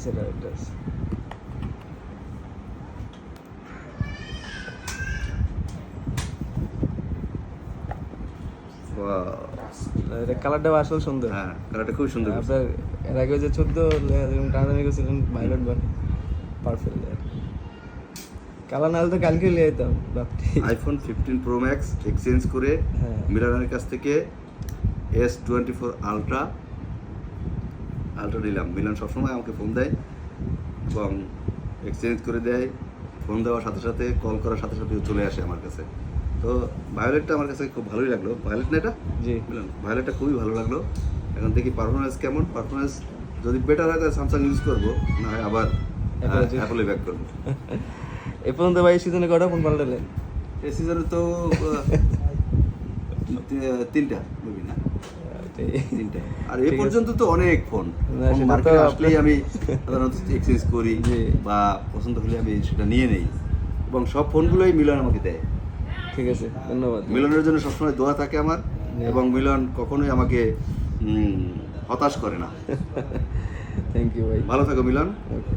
নিচের আরেকটা আছে। এটা কালারটা আসলে সুন্দর। হ্যাঁ, কালারটা খুব সুন্দর। আপনার এর আগে যে 14 টানাটানি করছিলেন ভায়োলেট বান পারফেক্ট। কালার না হলে তো কালকে নিয়ে যেতাম রাত্রি। আইফোন 15 প্রো ম্যাক্স এক্সচেঞ্জ করে হ্যাঁ। মিলানের কাছ থেকে S24 আলট্রা নিলাম। মিলান সবসময় আমাকে ফোন দেয় এবং এক্সচেঞ্জ করে দেয়। ফোন দেওয়ার সাথে সাথে, কল করার সাথে সাথে চলে আসে আমার কাছে। তো ভায়োলেটটা আমার কাছে খুব ভালোই লাগলো। ভায়োলেট না এটা? জি। মিলান ভায়োলেটটা খুবই ভালো লাগলো। এখন দেখি পারফরমেন্স কেমন। পারফরমেন্স যদি বেটার হয় তাহলে স্যামসাং ইউজ করবো, না হয় আবার অ্যাপলে ব্যাক করবো। এ পর্যন্ত ভাই সিজনে কটা ফোন পাল্টালেন? এই সিজনে তো তিনটা মুভি না, তিনটা। আর এই পর্যন্ত তো অনেক ফোন না, সেটা তো মার্কেটে আপনার- আসলেই আমি সাধারণত এক্সচেঞ্জ করি জি। বা পছন্দ হলে আমি সেটা নিয়ে নেই এবং সব ফোনগুলোই মিলন আমাকে দেয়। ঠিক আছে, ধন্যবাদ। মিলনের জন্য সবসময় দোয়া থাকে আমার এবং মিলন কখনোই আমাকে হতাশ করে না। থ্যাংক ইউ ভাই। ভালো থাকো মিলন। ওকে।